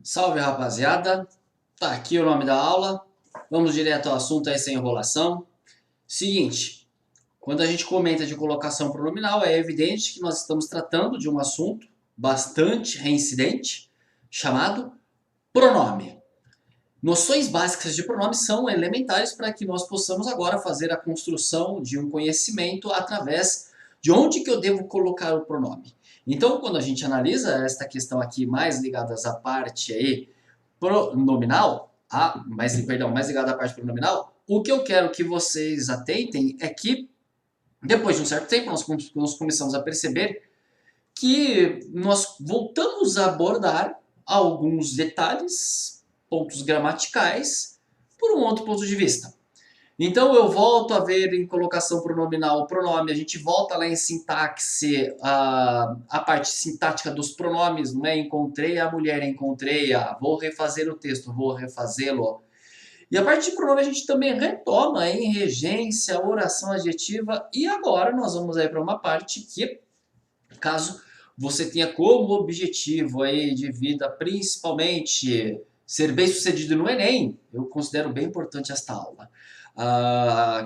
Salve, rapaziada. Tá aqui o nome da aula. Vamos direto ao assunto aí sem enrolação. Seguinte, quando a gente comenta de colocação pronominal, é evidente que nós estamos tratando de um assunto bastante reincidente, chamado pronome. Noções básicas de pronome são elementares para que nós possamos agora fazer a construção de um conhecimento através de onde que eu devo colocar o pronome. Então, quando a gente analisa esta questão aqui mais ligada à parte aí pronominal, mais ligada à parte pronominal, o que eu quero que vocês atentem é que depois de um certo tempo nós começamos a perceber que nós voltamos a abordar alguns detalhes, pontos gramaticais, por um outro ponto de vista. Então eu volto a ver em colocação pronominal o pronome, a gente volta lá em sintaxe, a parte sintática dos pronomes, não é? Encontrei a mulher, encontrei a, vou refazer o texto, vou refazê-lo. E a parte de pronome a gente também retoma em regência, oração adjetiva, e agora nós vamos aí para uma parte que, caso você tenha como objetivo aí de vida principalmente ser bem sucedido no Enem, eu considero bem importante esta aula.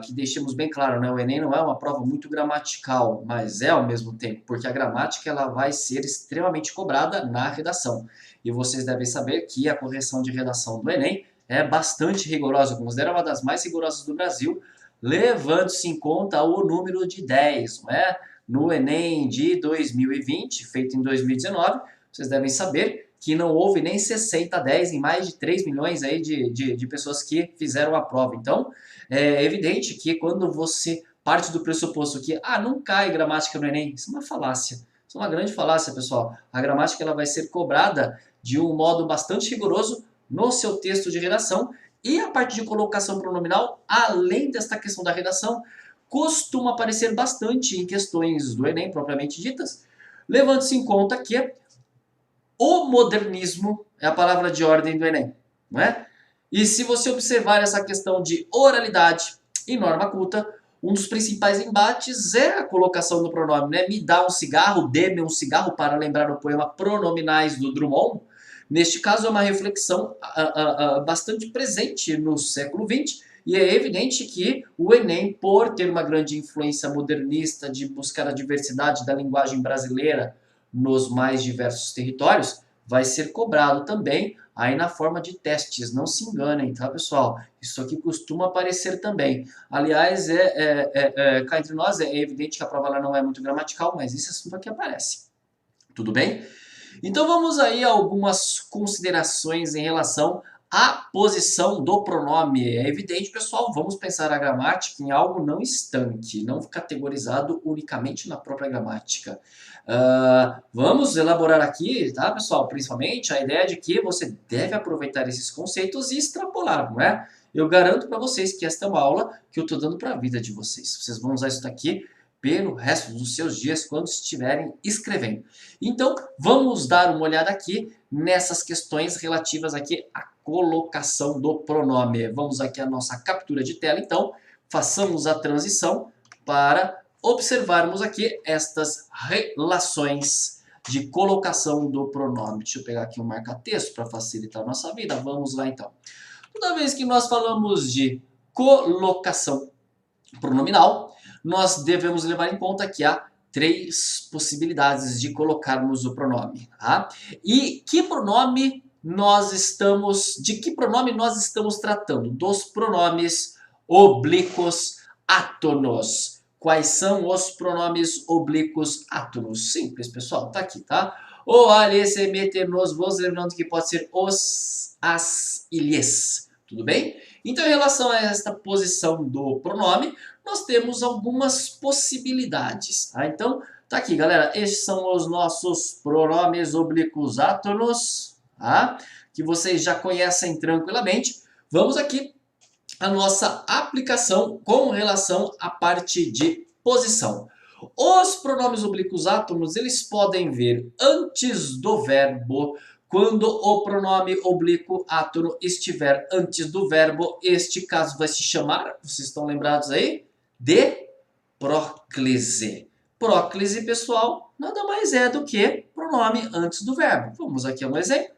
Que deixemos bem claro, né? O Enem não é uma prova muito gramatical, mas é ao mesmo tempo, porque a gramática ela vai ser extremamente cobrada na redação. E vocês devem saber que a correção de redação do Enem é bastante rigorosa, eu considero uma das mais rigorosas do Brasil, levando-se em conta o número de 10, não é? No Enem de 2020, feito em 2019, vocês devem saber que não houve nem 60-10 em mais de 3 milhões aí de pessoas que fizeram a prova. Então, é evidente que quando você parte do pressuposto que não cai gramática no Enem, isso é uma falácia. Isso é uma grande falácia, pessoal. A gramática ela vai ser cobrada de um modo bastante rigoroso no seu texto de redação e a parte de colocação pronominal, além desta questão da redação, costuma aparecer bastante em questões do Enem propriamente ditas, levando-se em conta que o modernismo é a palavra de ordem do Enem, não é? E se você observar essa questão de oralidade e norma culta, um dos principais embates é a colocação do pronome, né? Me dá um cigarro, dê-me um cigarro, para lembrar o poema Pronominais do Drummond. Neste caso, é uma reflexão bastante presente no século XX, e é evidente que o Enem, por ter uma grande influência modernista de buscar a diversidade da linguagem brasileira nos mais diversos territórios, vai ser cobrado também aí na forma de testes. Não se enganem, tá, pessoal? Isso aqui costuma aparecer também. Aliás, cá entre nós, é evidente que a prova não é muito gramatical, mas esse assunto aqui aparece. Tudo bem? Então vamos aí a algumas considerações em relação à posição do pronome. É evidente, pessoal, vamos pensar a gramática em algo não estanque, não categorizado unicamente na própria gramática. Vamos elaborar aqui, tá, pessoal, principalmente a ideia de que você deve aproveitar esses conceitos e extrapolar, não é? Eu garanto para vocês que esta é uma aula que eu estou dando para a vida de vocês. Vocês vão usar isso daqui pelo resto dos seus dias quando estiverem escrevendo. Então, vamos dar uma olhada aqui nessas questões relativas aqui à colocação do pronome. Vamos aqui à nossa captura de tela, então, façamos a transição para observarmos aqui estas relações de colocação do pronome. Deixa eu pegar aqui um marca-texto para facilitar a nossa vida. Vamos lá, então. Toda vez que nós falamos de colocação pronominal, nós devemos levar em conta que há três possibilidades de colocarmos o pronome. Tá? E que pronome de que pronome nós estamos tratando? Dos pronomes oblíquos átonos. Quais são os pronomes oblíquos átonos? Simples, pessoal, tá aqui, tá? O, ali, se, meter, nos, vos, lembrando que pode ser os, as, ilhes. Tudo bem? Então, em relação a esta posição do pronome, nós temos algumas possibilidades. Tá? Então, tá aqui, galera. Estes são os nossos pronomes oblíquos átonos, tá? Que vocês já conhecem tranquilamente. Vamos aqui a nossa aplicação com relação à parte de posição. Os pronomes oblíquos átomos, eles podem vir antes do verbo. Quando o pronome oblíquo átono estiver antes do verbo, este caso vai se chamar, vocês estão lembrados aí? De próclise. Próclise, pessoal, nada mais é do que pronome antes do verbo. Vamos aqui a um exemplo.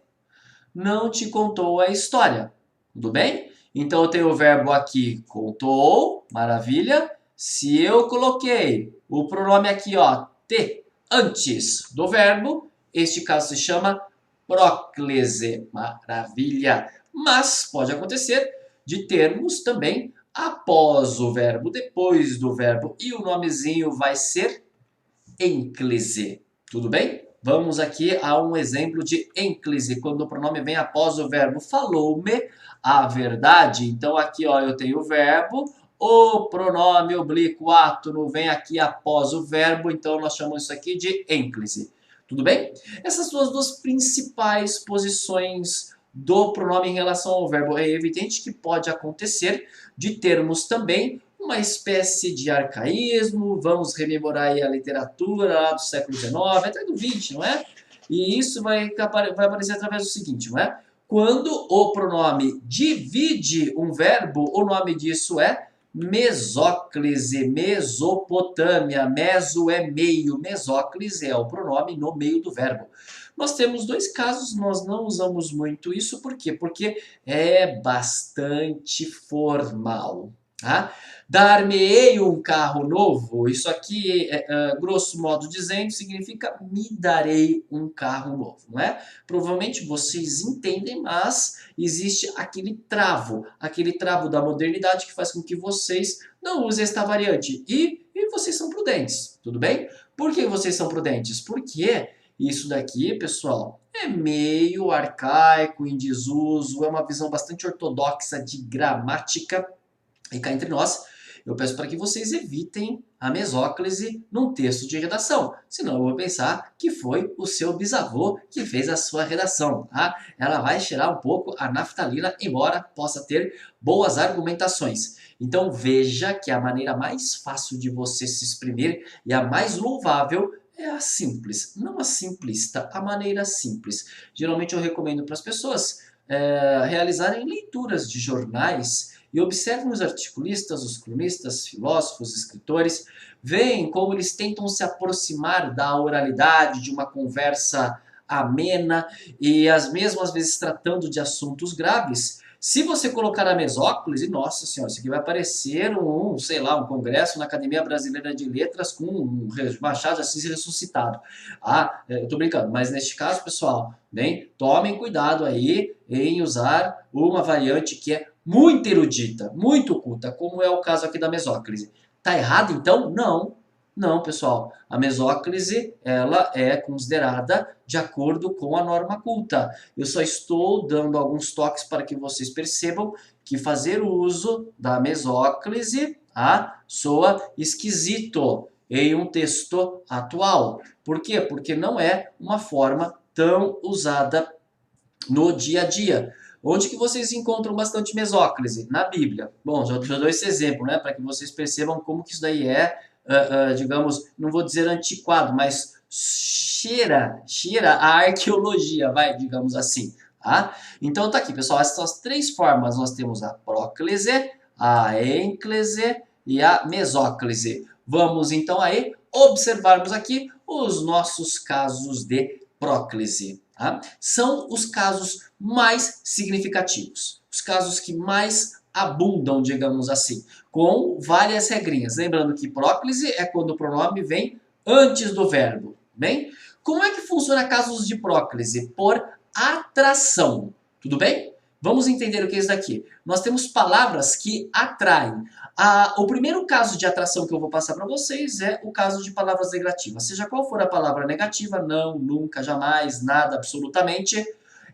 não te contou a história. Tudo bem? Então eu tenho o verbo aqui, contou, maravilha. Se eu coloquei o pronome aqui, ó, te, antes do verbo, este caso se chama próclise, maravilha. Mas pode acontecer de termos também após o verbo, depois do verbo, e o nomezinho vai ser ênclise. Tudo bem? Vamos aqui a um exemplo de ênclise, quando o pronome vem após o verbo. Falou-me a verdade. Então aqui ó, eu tenho o verbo, o pronome oblíquo átono vem aqui após o verbo, então nós chamamos isso aqui de ênclise. Tudo bem? Essas são as duas principais posições do pronome em relação ao verbo. É evidente que pode acontecer de termos também uma espécie de arcaísmo, vamos rememorar aí a literatura lá do século XIX, até do XX, não é? E isso vai aparecer através do seguinte, não é? Quando o pronome divide um verbo, o nome disso é mesóclise, Mesopotâmia, meso é meio, mesóclise é o pronome no meio do verbo. Nós temos dois casos, nós não usamos muito isso, por quê? Porque é bastante formal. Tá? Dar-me-ei um carro novo, isso aqui, grosso modo dizendo, significa me darei um carro novo, não é? Provavelmente vocês entendem, mas existe aquele travo da modernidade que faz com que vocês não usem esta variante. E vocês são prudentes, tudo bem? Por que vocês são prudentes? Porque isso daqui, pessoal, é meio arcaico, em desuso, é uma visão bastante ortodoxa de gramática. E cá entre nós, eu peço para que vocês evitem a mesóclise num texto de redação. Senão eu vou pensar que foi o seu bisavô que fez a sua redação. Tá? Ela vai cheirar um pouco a naftalina, embora possa ter boas argumentações. Então veja que a maneira mais fácil de você se exprimir e a mais louvável é a simples, não a simplista, a maneira simples. Geralmente eu recomendo para as pessoas realizarem leituras de jornais e observem os articulistas, os cronistas, filósofos, escritores, veem como eles tentam se aproximar da oralidade, de uma conversa amena e as mesmas vezes tratando de assuntos graves. Se você colocar a mesóclise, nossa senhora, isso aqui vai parecer sei lá, um congresso na Academia Brasileira de Letras com um Machado de Assis ressuscitado. Eu tô brincando, mas neste caso, pessoal, bem, tomem cuidado aí em usar uma variante que é muito erudita, muito culta, como é o caso aqui da mesóclise. Tá errado então? Não. Não, pessoal. A mesóclise, ela é considerada de acordo com a norma culta. Eu só estou dando alguns toques para que vocês percebam que fazer uso da mesóclise soa esquisito em um texto atual. Por quê? Porque não é uma forma tão usada no dia a dia. Onde que vocês encontram bastante mesóclise? Na Bíblia. Bom, já dou esse exemplo, né, para que vocês percebam como que isso daí é, digamos, não vou dizer antiquado, mas cheira a arqueologia, vai, digamos assim. Tá? Então tá aqui, pessoal, essas são as três formas. Nós temos a próclise, a ênclise e a mesóclise. Vamos então aí observarmos aqui os nossos casos de próclise. Tá? São os casos mais significativos, os casos que mais abundam, digamos assim, com várias regrinhas. Lembrando que próclise é quando o pronome vem antes do verbo. Bem, como é que funciona casos de próclise? Por atração. Tudo bem? Vamos entender o que é isso daqui. Nós temos palavras que atraem. O primeiro caso de atração que eu vou passar para vocês é o caso de palavras negativas. Seja qual for a palavra negativa, não, nunca, jamais, nada, absolutamente,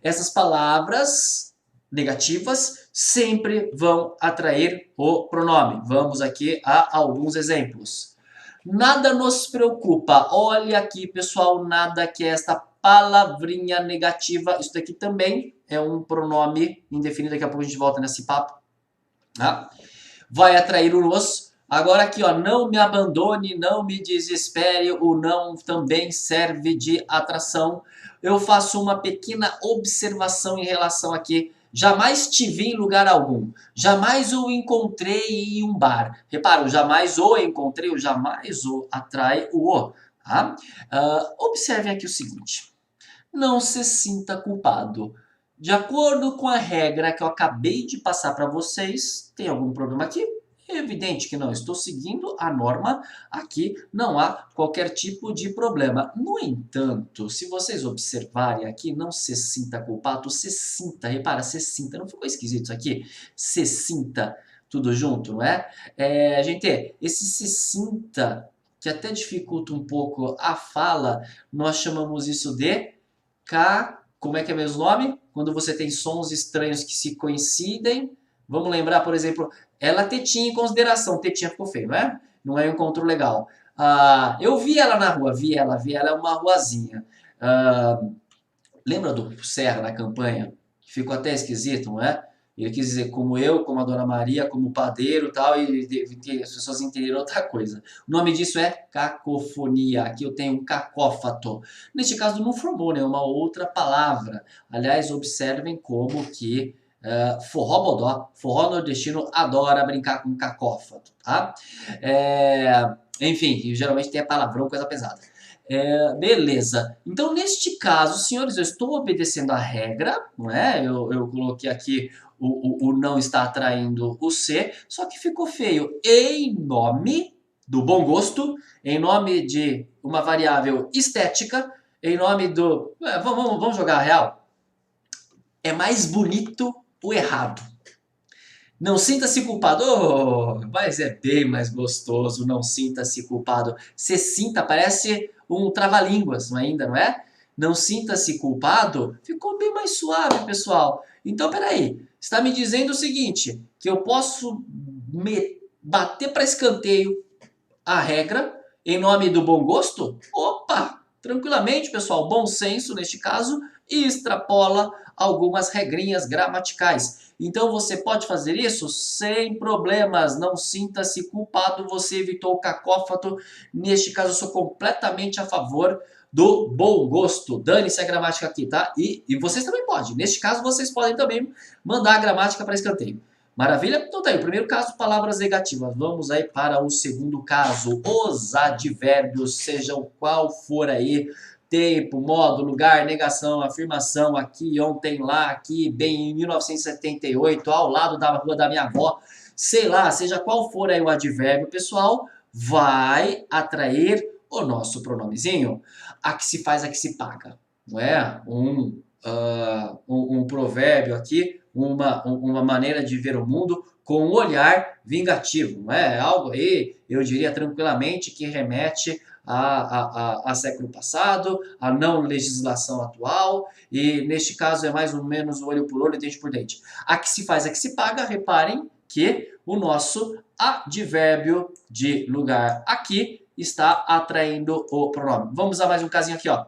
essas palavras negativas sempre vão atrair o pronome. Vamos aqui a alguns exemplos. Nada nos preocupa. Olha aqui, pessoal, nada, que é esta palavrinha negativa. Isso daqui também é um pronome indefinido. Daqui a pouco a gente volta nesse papo. Tá? Vai atrair o nos. Agora aqui, ó, não me abandone, não me desespere. O não também serve de atração. Eu faço uma pequena observação em relação aqui. Jamais te vi em lugar algum. Jamais o encontrei em um bar. Repara, o jamais o encontrei, o jamais o atrai o o. Tá? Observem aqui o seguinte. Não se sinta culpado. De acordo com a regra que eu acabei de passar para vocês, tem algum problema aqui? É evidente que não, estou seguindo a norma aqui, não há qualquer tipo de problema. No entanto, se vocês observarem aqui, não se sinta culpado, se sinta, repara, se sinta, não ficou esquisito isso aqui? Se sinta, tudo junto, não é? Gente, esse se sinta, que até dificulta um pouco a fala, nós chamamos isso de como é que é mesmo o nome? Quando você tem sons estranhos que se coincidem. Vamos lembrar, por exemplo, ela tetinha em consideração. Tetinha ficou feio, não é? Não é um encontro legal. Eu vi ela na rua, vi ela é uma ruazinha. Lembra do Serra na campanha? Ficou até esquisito, não é? Ele quis dizer como eu, como a Dona Maria, como o padeiro e tal, e as pessoas entenderam outra coisa. O nome disso é cacofonia. Aqui eu tenho um cacófato. Neste caso não formou nenhuma outra palavra. Aliás, observem como que forró bodó, forró nordestino adora brincar com cacófato, tá? Enfim, geralmente tem palavrão, coisa pesada. Beleza. Então, neste caso, senhores, eu estou obedecendo a regra, não é? Eu coloquei aqui o não está atraindo o C, só que ficou feio. Em nome do bom gosto, em nome de uma variável estética, em nome do... Vamos jogar a real? É mais bonito o errado. Não sinta-se culpado, mas é bem mais gostoso, não sinta-se culpado. Se sinta, parece um trava-línguas ainda, não é? Não sinta-se culpado, ficou bem mais suave, pessoal. Então, peraí, está me dizendo o seguinte, que eu posso bater para escanteio a regra em nome do bom gosto? Opa, tranquilamente, pessoal, bom senso neste caso, e extrapola algumas regrinhas gramaticais. Então você pode fazer isso sem problemas, não sinta-se culpado, você evitou o cacófato. Neste caso eu sou completamente a favor do bom gosto. Dane-se a gramática aqui, tá? E vocês também podem. Neste caso vocês podem também mandar a gramática para escanteio. Maravilha? Então tá aí, o primeiro caso, palavras negativas. Vamos aí para o segundo caso, os advérbios, sejam qual for aí, tempo, modo, lugar, negação, afirmação, aqui, ontem, lá, aqui, bem, em 1978, ao lado da rua da minha avó, sei lá, seja qual for aí o advérbio, pessoal, vai atrair o nosso pronomezinho. A que se faz, a que se paga, não é? Um provérbio aqui, uma maneira de ver o mundo com um olhar vingativo, não é? Algo aí, eu diria tranquilamente, que remete a século passado, a não legislação atual, e neste caso é mais ou menos olho por olho, dente por dente. A que se faz, a que se paga, reparem que o nosso advérbio de lugar aqui está atraindo o pronome. Vamos a mais um casinho aqui, ó.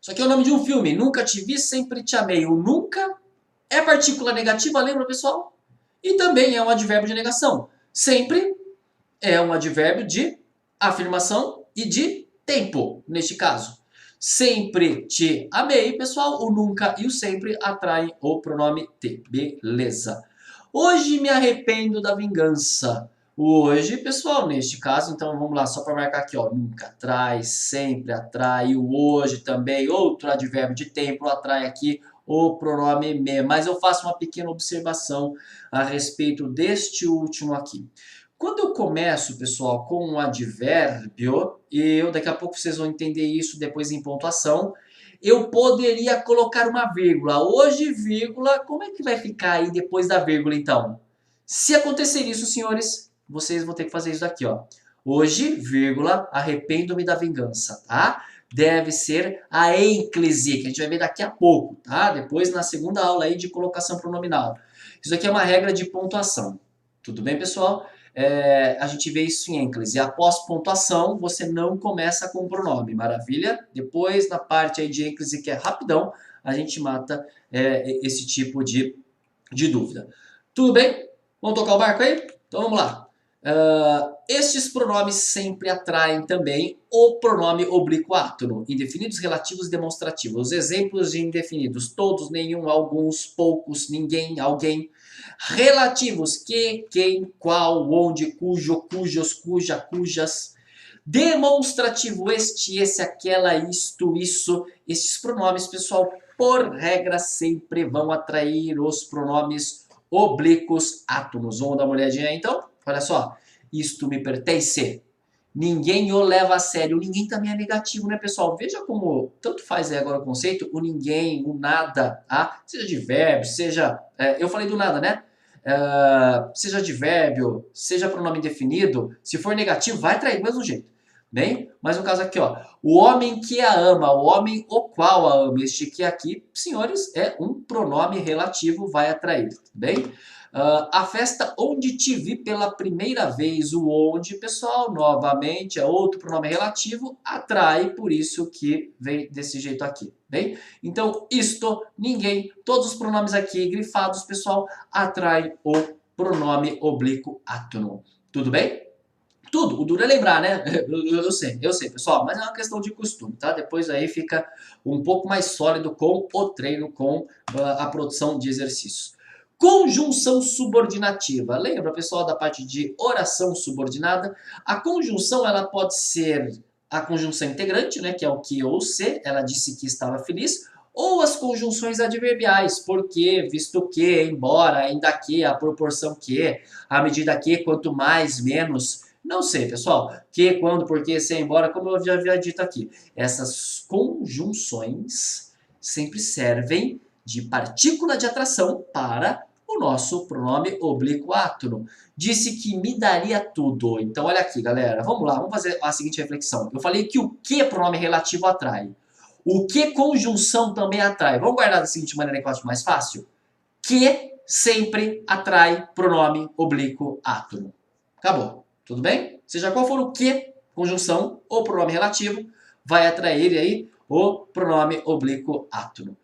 Isso aqui é o nome de um filme, Nunca Te Vi, Sempre Te Amei. O nunca é partícula negativa, lembra, pessoal? E também é um advérbio de negação. Sempre é um advérbio de afirmação e de tempo, neste caso. Sempre te amei, pessoal. O nunca e o sempre atraem o pronome te. Beleza. Hoje me arrependo da vingança. Hoje, pessoal, neste caso, então vamos lá, só para marcar aqui, ó, nunca atrai, sempre atrai, o hoje também, outro advérbio de tempo atrai aqui o pronome me. Mas eu faço uma pequena observação a respeito deste último aqui. Quando eu começo, pessoal, com um advérbio, daqui a pouco vocês vão entender isso depois em pontuação, eu poderia colocar uma vírgula. Hoje, vírgula, como é que vai ficar aí depois da vírgula, então? Se acontecer isso, senhores, vocês vão ter que fazer isso daqui, ó. Hoje, vírgula, arrependo-me da vingança, tá? Deve ser a ênclise, que a gente vai ver daqui a pouco, tá? Depois na segunda aula aí de colocação pronominal. Isso aqui é uma regra de pontuação. Tudo bem, pessoal? A gente vê isso em ênclise. Após pontuação, você não começa com o pronome, maravilha? Depois, na parte aí de ênclise, que é rapidão, a gente mata esse tipo de dúvida. Tudo bem? Vamos tocar o barco aí? Então vamos lá. Estes pronomes sempre atraem também o pronome obliquo-átono, indefinidos, relativos, demonstrativos. Os exemplos de indefinidos, todos, nenhum, alguns, poucos, ninguém, alguém. Relativos, que, quem, qual, onde, cujo, cujos, cuja, cujas. Demonstrativo, este, esse, aquela, isto, isso. Estes pronomes, pessoal, por regra, sempre vão atrair os pronomes oblíquos átonos. Vamos dar uma olhadinha aí, então? Olha só. Isto me pertence. Ninguém o leva a sério. O ninguém também é negativo, né, pessoal? Veja como tanto faz aí agora o conceito. O ninguém, o nada, tá? Seja advérbio, seja... eu falei do nada, né? Seja advérbio, seja pronome indefinido. Se for negativo, vai atrair do mesmo jeito. Bem, mas no caso aqui, ó, o homem que a ama, o homem o qual a ama, este que aqui, senhores, é um pronome relativo, vai atrair, bem? A festa onde te vi pela primeira vez, o onde, pessoal, novamente, é outro pronome relativo, atrai, por isso que vem desse jeito aqui, bem? Então, isto, ninguém, todos os pronomes aqui grifados, pessoal, atraem o pronome oblíquo átono, tudo bem? Tudo, o duro é lembrar, né? Eu sei, pessoal, mas é uma questão de costume, tá? Depois aí fica um pouco mais sólido com o treino, com a produção de exercícios. Conjunção subordinativa. Lembra, pessoal, da parte de oração subordinada? A conjunção, ela pode ser a conjunção integrante, né? Que é o que ou se, ela disse que estava feliz, ou as conjunções adverbiais, porque, visto que, embora, ainda que, a proporção que, a medida que, quanto mais, menos... Não sei, pessoal. Que, quando, porque, se, embora, como eu já havia dito aqui. Essas conjunções sempre servem de partícula de atração para o nosso pronome oblíquo átono. Disse que me daria tudo. Então, olha aqui, galera. Vamos lá, vamos fazer a seguinte reflexão. Eu falei que o que pronome relativo atrai. O que conjunção também atrai. Vamos guardar da seguinte maneira que eu acho mais fácil. Que sempre atrai pronome oblíquo átono. Acabou. Tudo bem? Seja qual for o que, conjunção ou pronome relativo, vai atrair aí o pronome oblíquo átono.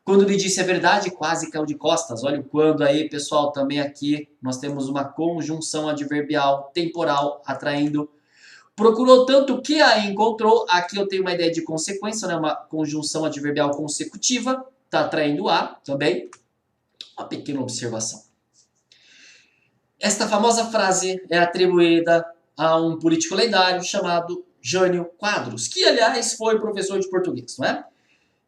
Quando lhe disse a verdade, quase caiu de costas. Olha o quando aí, pessoal, também aqui nós temos uma conjunção adverbial temporal atraindo. Procurou tanto que a encontrou. Aqui eu tenho uma ideia de consequência, né? Uma conjunção adverbial consecutiva. Está atraindo a também. Uma pequena observação. Esta famosa frase é atribuída a um político lendário chamado Jânio Quadros, que, aliás, foi professor de português, não é?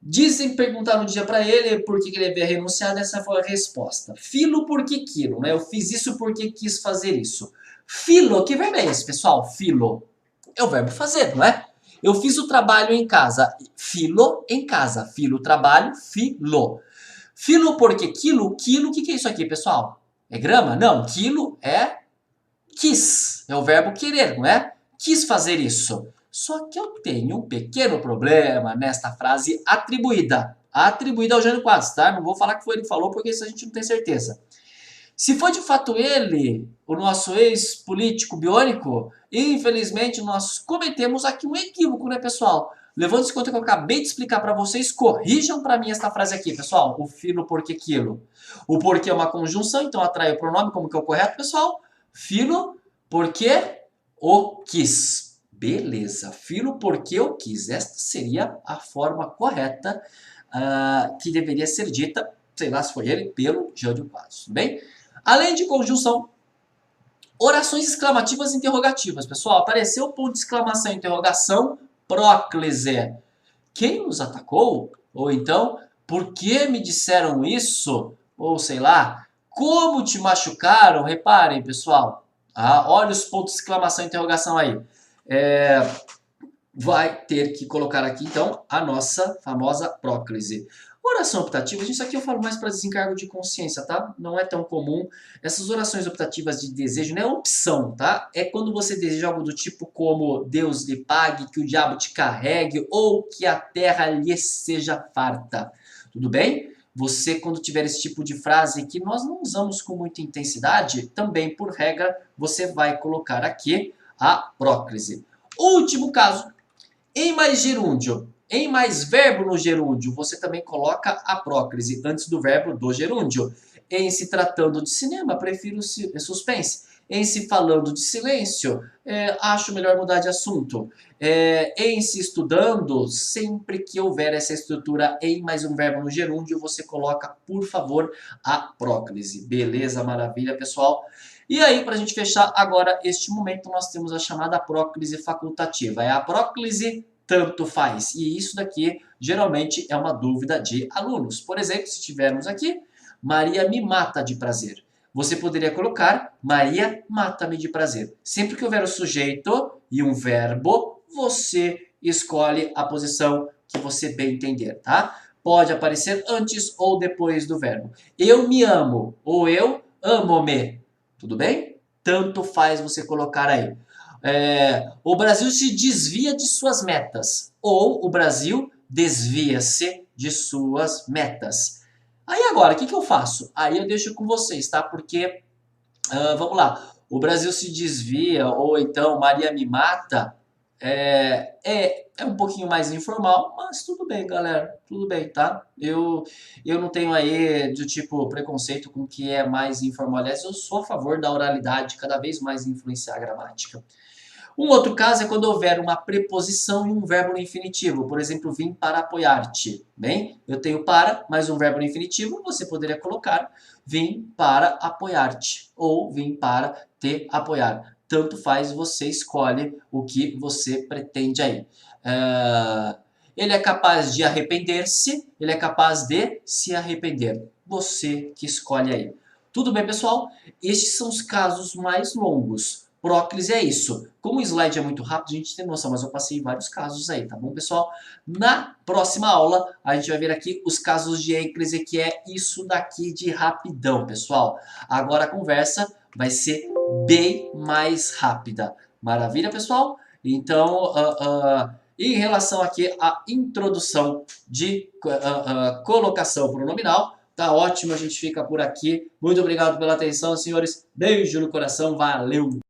Dizem, perguntaram um dia para ele por que ele havia renunciado, essa foi a resposta. Filo porque quilo, né? Eu fiz isso porque quis fazer isso. Filo, que verbo é esse, pessoal? Filo. É o verbo fazer, não é? Eu fiz o trabalho em casa. Filo em casa. Filo, trabalho, filo. Filo porque quilo, quilo, o que é isso aqui, pessoal? É grama? Não, quilo é quis. É o verbo querer, não é? Quis fazer isso. Só que eu tenho um pequeno problema nesta frase atribuída. Atribuída ao Jânio Quadros, tá? Não vou falar que foi ele que falou, porque isso a gente não tem certeza. Se foi de fato ele, o nosso ex-político biônico, infelizmente nós cometemos aqui um equívoco, né, pessoal? Levando em conta que eu acabei de explicar para vocês, corrijam para mim esta frase aqui, pessoal. O filo, porque, quilo. O porquê é uma conjunção, então atrai o pronome, como que é o correto, pessoal? Filo, porque, o quis. Beleza. Filo, porque, o quis. Esta seria a forma correta que deveria ser dita, sei lá se foi ele, pelo Jânio Quadros. Tudo bem? Além de conjunção, orações exclamativas e interrogativas. Pessoal, apareceu o ponto de exclamação e interrogação, próclise. Quem nos atacou? Ou então, por que me disseram isso? Ou sei lá, como te machucaram? Reparem, pessoal. Olha os pontos de exclamação e interrogação aí. Vai ter que colocar aqui, então, a nossa famosa próclise. Oração optativa, isso aqui eu falo mais para desencargo de consciência, tá? Não é tão comum. Essas orações optativas de desejo não é opção, tá? É quando você deseja algo do tipo como Deus lhe pague, que o diabo te carregue ou que a terra lhe seja farta. Tudo bem? Você, quando tiver esse tipo de frase que nós não usamos com muita intensidade, também, por regra, você vai colocar aqui a próclise. Último caso, em mais gerúndio. Em mais verbo no gerúndio, você também coloca a próclise antes do verbo do gerúndio. Em se tratando de cinema, prefiro suspense. Em se falando de silêncio, acho melhor mudar de assunto. Em se estudando, sempre que houver essa estrutura em mais um verbo no gerúndio, você coloca, por favor, a próclise. Beleza, maravilha, pessoal? E aí, para a gente fechar agora este momento, nós temos a chamada próclise facultativa. É a próclise tanto faz. E isso daqui geralmente é uma dúvida de alunos. Por exemplo, se tivermos aqui, Maria me mata de prazer. Você poderia colocar Maria mata-me de prazer. Sempre que houver o sujeito e um verbo, você escolhe a posição que você bem entender, tá? Pode aparecer antes ou depois do verbo. Eu me amo ou eu amo-me. Tudo bem? Tanto faz você colocar aí. O Brasil se desvia de suas metas ou o Brasil desvia-se de suas metas. Aí agora, o que eu faço? Aí eu deixo com vocês, tá? Porque, vamos lá, o Brasil se desvia ou então Maria me mata é um pouquinho mais informal, mas tudo bem, galera, tudo bem, tá? Eu não tenho aí do tipo preconceito com o que é mais informal. Aliás, eu sou a favor da oralidade cada vez mais influenciar a gramática. Um outro caso é quando houver uma preposição e um verbo no infinitivo. Por exemplo, vim para apoiar-te. Bem, eu tenho para, mais um verbo no infinitivo, você poderia colocar vim para apoiar-te ou vim para te apoiar. Tanto faz, você escolhe o que você pretende aí. Ele é capaz de arrepender-se, ele é capaz de se arrepender. Você que escolhe aí. Tudo bem, pessoal? Estes são os casos mais longos. Próclise é isso. Como o slide é muito rápido, a gente tem noção, mas eu passei vários casos aí, tá bom, pessoal? Na próxima aula, a gente vai ver aqui os casos de ênclise, que é isso daqui de rapidão, pessoal. Agora a conversa vai ser bem mais rápida. Maravilha, pessoal? Então, em relação aqui à introdução de colocação pronominal, tá ótimo, a gente fica por aqui. Muito obrigado pela atenção, senhores. Beijo no coração, valeu!